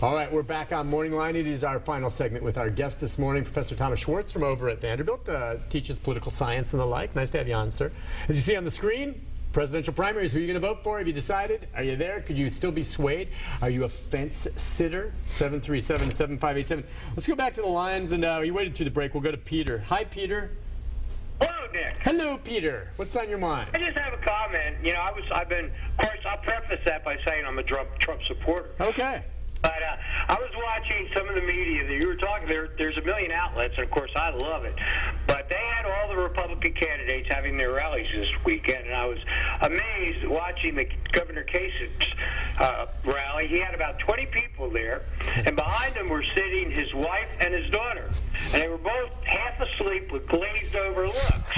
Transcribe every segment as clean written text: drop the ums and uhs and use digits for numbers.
All right, we're back on Morning Line. It is our final segment with our guest this morning, Professor Thomas Schwartz from over at Vanderbilt, teaches political science and the like. Nice to have you on, sir. As you see on the screen, presidential primaries, who are you going to vote for? Have you decided? Are you there? Could you still be swayed? Are you a fence sitter? 737-7587. Let's go back to the lines, and you waited through the break. We'll go to Peter. Hi, Peter. Hello, Nick. Hello, Peter. What's on your mind? I just have a comment. You know, I've been, of course, I'll preface that by saying I'm a Trump supporter. Okay. But I was watching some of the media that you were talking. There's a million outlets, and of course I love it. But they had all the Republican candidates having their rallies this weekend, and I was amazed watching the Governor Kasich's rally. He had about 20 people there, and behind him were sitting his wife and his daughter, and they were both half asleep with glazed over looks.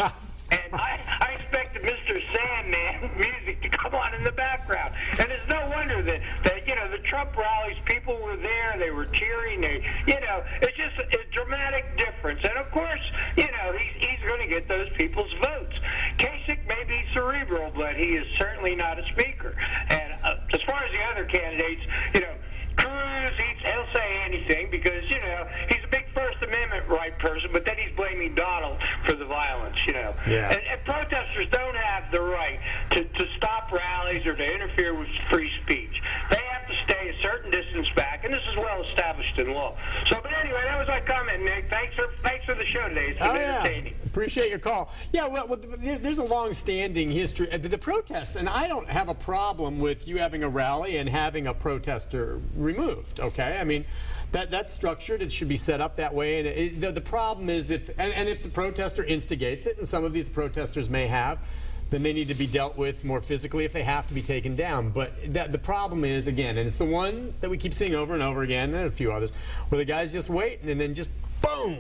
And I expected Mr. Sandman music to come on in the background. And it's no wonder that you know, the Trump rallies, people were there, they were cheering, it's just a dramatic difference. And of course, you know, he's going to get those people's votes. Kasich may be cerebral, but he is certainly not a speaker. And as far as the other candidates, you know, Cruz, he'll say anything because, you know, he's a big First Amendment right person, but then he's blaming Donald for the violence, you know. Yeah. And protesters don't have the right to stop rallies or to interfere with free speech. They have to stay a certain distance back, and this is well established in law. So, but anyway, that was my comment, Nick. Thanks for the show today. It's been entertaining. Yeah. Appreciate your call. Yeah, well, there's a long-standing history. The protests, and I don't have a problem with you having a rally and having a protester removed, okay? I mean, that's structured. It should be set up that way. And the problem is if the protester instigates it, and some of these protesters may have, then they need to be dealt with more physically if they have to be taken down. But the problem is, again, and it's the one that we keep seeing over and over again, and a few others, where the guy's just waiting and then just boom.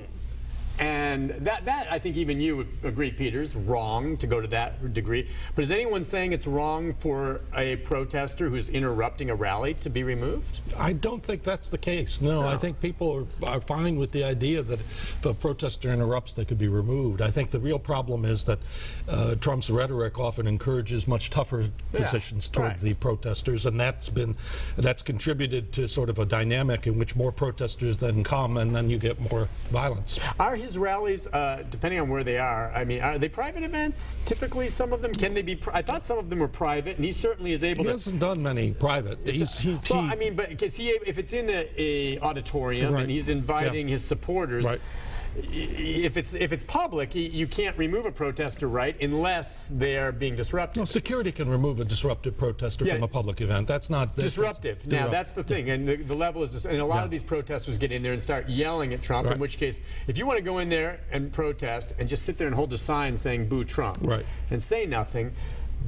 And that I think even you would agree, Peter, is wrong to go to that degree. But is anyone saying it's wrong for a protester who's interrupting a rally to be removed? I don't think that's the case. No. I think people are fine with the idea that if a protester interrupts, they could be removed. I think the real problem is that Trump's rhetoric often encourages much tougher positions toward the protesters, and that's contributed to sort of a dynamic in which more protesters then come, and then you get more violence. Are his rallies, depending on where they are they private events? Typically, some of them, can they be? I thought some of them were private, and he certainly is able to. He hasn't done many private. Well, I mean, but if it's in a auditorium and he's inviting his supporters. Right. If it's public, you can't remove a protester, right, unless they're being disruptive. No, security can remove a disruptive protester from a public event. That's not disruptive. Now, that's the thing, and the level is just, and a lot of these protesters get in there and start yelling at Trump, in which case, if you want to go in there and protest and just sit there and hold a sign saying "Boo Trump" and say nothing,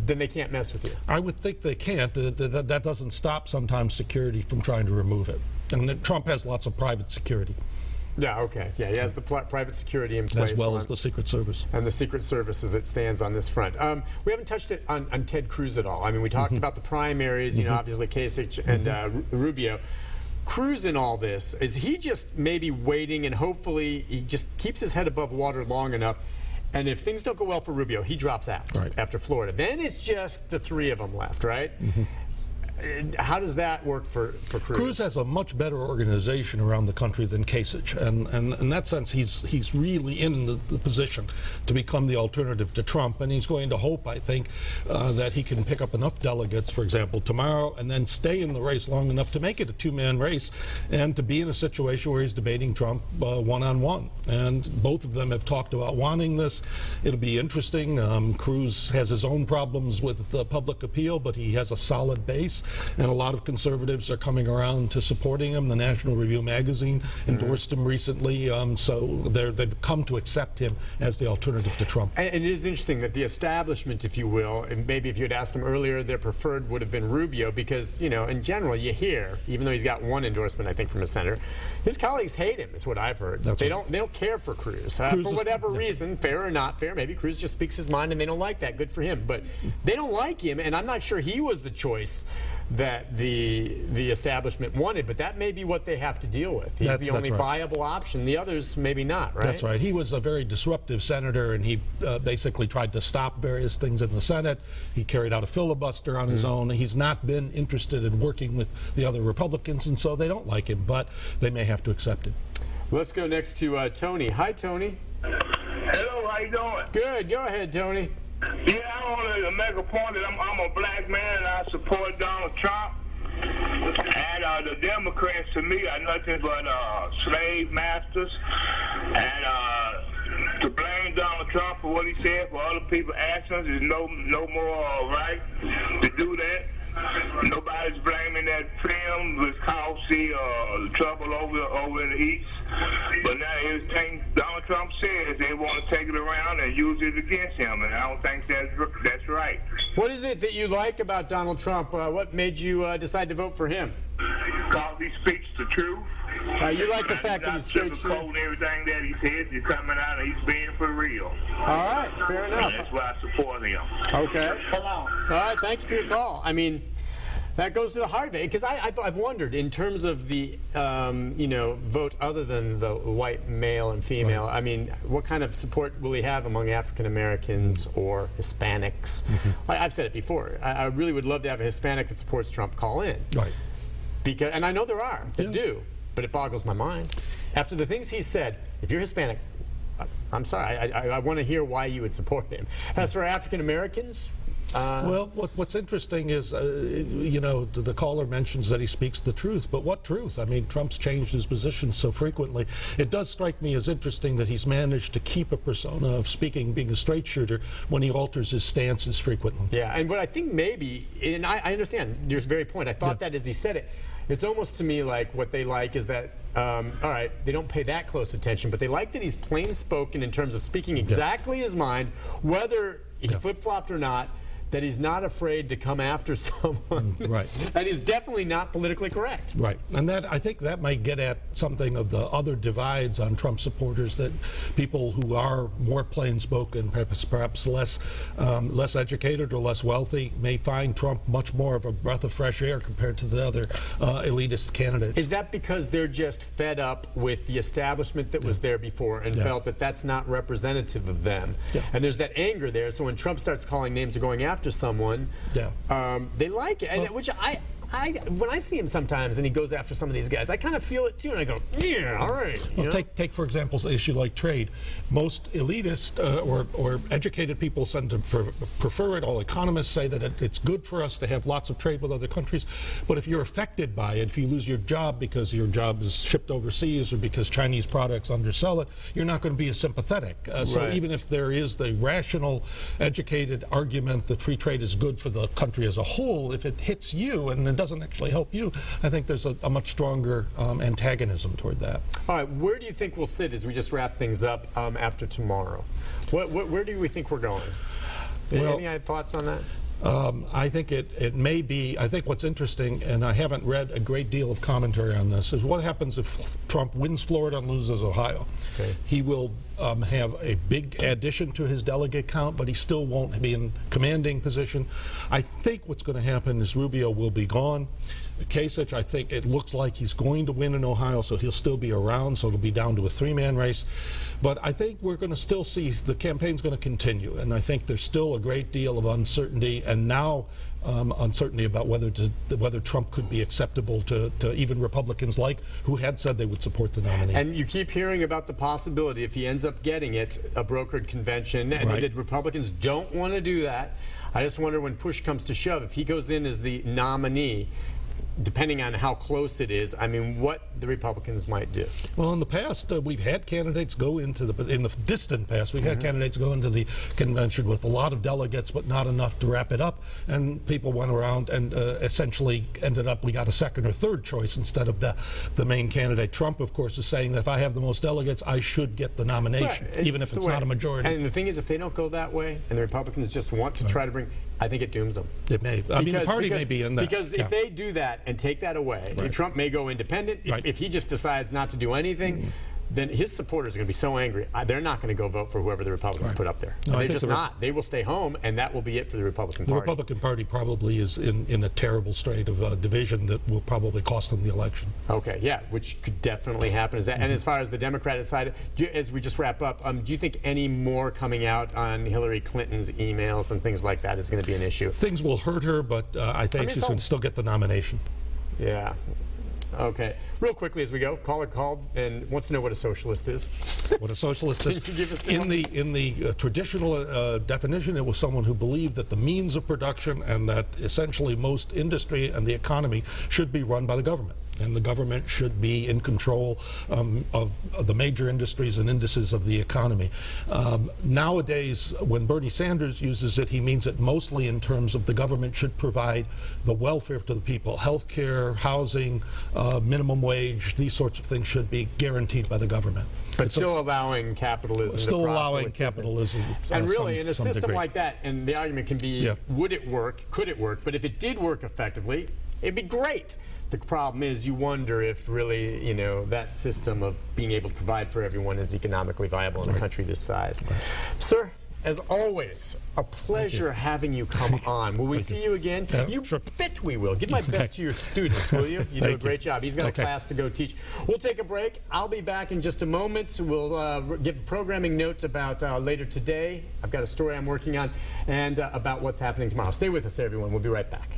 then they can't mess with you. I would think they can't. That doesn't stop sometimes security from trying to remove it. And Trump has lots of private security. Yeah, okay. Yeah, he has the private security in place. As well as the Secret Service. And the Secret Service as it stands on this front. We haven't touched it on Ted Cruz at all. I mean, we talked about the primaries, you know, obviously Kasich and Rubio. Cruz in all this, is he just maybe waiting and hopefully he just keeps his head above water long enough, and if things don't go well for Rubio, he drops out after Florida. Then it's just the three of them left, right? How does that work for Cruz? Cruz has a much better organization around the country than Kasich, and in that sense, he's really in the position to become the alternative to Trump, and he's going to hope, I think, that he can pick up enough delegates, for example, tomorrow, and then stay in the race long enough to make it a two-man race, and to be in a situation where he's debating Trump one-on-one. And both of them have talked about wanting this. It'll be interesting. Cruz has his own problems with the public appeal, but he has a solid base. And a lot of conservatives are coming around to supporting him. The National Review magazine endorsed him recently, so they've come to accept him as the alternative to Trump. And it is interesting that the establishment, if you will, and maybe if you had asked them earlier, their preferred would have been Rubio, because, you know, in general, you hear, even though he's got one endorsement, I think, from a senator, his colleagues hate him, is what I've heard. They don't care for Cruz. For whatever reason, fair or not fair, maybe Cruz just speaks his mind and they don't like that. Good for him. But they don't like him, and I'm not sure he was the choice that the establishment wanted, but that may be what they have to deal with. He's the only viable option. The others maybe not, right? That's right. He was a very disruptive senator, and he basically tried to stop various things in the Senate. He carried out a filibuster on his own. He's not been interested in working with the other Republicans, and so they don't like him, but they may have to accept it. Let's go next to Tony. Hi, Tony. Hello, how you doing? Good. Go ahead, Tony. Yeah, I wanted to make a point that I'm a black man and I support Donald Trump. And the Democrats, to me, are nothing but slave masters. And to blame Donald Trump for what he said for other people's actions is no more right to do that. Nobody's blaming that film was causing the trouble over in the East. But now everything Donald Trump says, they want to take it around and use it against him, and I don't think that's right. What is it that you like about Donald Trump? What made you decide to vote for him? Because he speaks the truth. You like the fact that he's straight shooter? Everything that he says is coming out and he's being for real. All right, fair enough. That's why I support him. Okay. All right, thank you for your call. I mean, that goes to the heart of it, because I've wondered in terms of the vote other than the white male and female. Right. I mean, what kind of support will he have among African Americans or Hispanics? I've said it before. I really would love to have a Hispanic that supports Trump call in. Right. Because, and I know there are that do, but it boggles my mind. After the things he said, if you're Hispanic, I'm sorry, I want to hear why you would support him. As for African Americans, well, what's interesting is, the caller mentions that he speaks the truth, but what truth? I mean, Trump's changed his position so frequently. It does strike me as interesting that he's managed to keep a persona of being a straight shooter when he alters his stances frequently. Yeah, and what I think maybe, and I understand your very point, I thought that as he said it, it's almost to me like what they like is that, all right, they don't pay that close attention, but they like that he's plain spoken in terms of speaking exactly his mind, whether he flip-flopped or not, that he's not afraid to come after someone. Right. And he's definitely not politically correct. Right. And I think that might get at something of the other divides on Trump supporters, that people who are more plain-spoken, perhaps less educated or less wealthy, may find Trump much more of a breath of fresh air compared to the other elitist candidates. Is that because they're just fed up with the establishment that was there before and felt that that's not representative of them? Yeah. And there's that anger there, so when Trump starts calling names or going after someone, they like it, and which when I see him sometimes and he goes after some of these guys, I kind of feel it too, and I go, yeah, all right. Well, take for example an issue like trade. Most elitist or educated people tend to prefer it. All economists say that it's good for us to have lots of trade with other countries. But if you're affected by it, if you lose your job because your job is shipped overseas or because Chinese products undersell it, you're not going to be as sympathetic. So even if there is the rational, educated argument that free trade is good for the country as a whole, if it hits you and it doesn't actually help you, I think there's a much stronger antagonism toward that. All right, where do you think we'll sit as we just wrap things up after tomorrow? Where do we think we're going? Any thoughts on that? I think it may be. I think what's interesting, and I haven't read a great deal of commentary on this, is what happens if Trump wins Florida and loses Ohio. Okay. He will have a big addition to his delegate count, but he still won't be in commanding position. I think what's going to happen is Rubio will be gone. Kasich, I think it looks like he's going to win in Ohio, so he'll still be around, so it'll be down to a three-man race. But I think we're going to still see the campaign's going to continue, and I think there's still a great deal of uncertainty, and now uncertainty about whether Trump could be acceptable to even Republicans who had said they would support the nominee. And you keep hearing about the possibility, if he ends up getting it, a brokered convention, and the Republicans don't want to do that. I just wonder, when push comes to shove, if he goes in as the nominee, depending on how close it is, I mean, what the Republicans might do. Well, in the past, we've had candidates go in the distant past, we've had candidates go into the convention with a lot of delegates, but not enough to wrap it up. And people went around and essentially ended up, we got a second or third choice instead of the main candidate. Trump, of course, is saying that if I have the most delegates, I should get the nomination, even if it's not a majority. And the thing is, if they don't go that way, and the Republicans just want to try to bring, I think it dooms them. It may. I mean, the party may be in that. Because if they do that and take that away, and Trump may go independent. If he just decides not to do anything, then his supporters are going to be so angry. They're not going to go vote for whoever the Republicans put up there. No, I They're think just not. They will stay home, and that will be it for the Republican The Party. Republican Party probably is in a terrible state of division that will probably cost them the election. Okay, yeah, which could definitely happen. And as far as the Democratic side, as we just wrap up, do you think any more coming out on Hillary Clinton's emails and things like that is going to be an issue? Things will hurt her, but I think she's going to still get the nomination. Yeah. Okay. Real quickly as we go, caller called and wants to know what a socialist is. What a socialist is. Can you give us the In the traditional definition, it was someone who believed that the means of production and that essentially most industry and the economy should be run by the government. And the government should be in control of the major industries and indices of the economy. Nowadays, when Bernie Sanders uses it, he means it mostly in terms of the government should provide the welfare to the people. Health care, housing, minimum wage, these sorts of things should be guaranteed by the government. But still allowing capitalism Still to prosper allowing with business. capitalism. And really, in a system degree. like that, and the argument can be, would it work, could it work? But if it did work effectively, it'd be great. The problem is you wonder if really, that system of being able to provide for everyone is economically viable in a country this size. Sir, as always, a pleasure having you come on. Will we see you again? You sure. bet we will. Give my best to your students, will you? You do a great job. He's got a class to go teach. We'll take a break. I'll be back in just a moment. We'll give programming notes about later today. I've got a story I'm working on and about what's happening tomorrow. Stay with us, everyone. We'll be right back.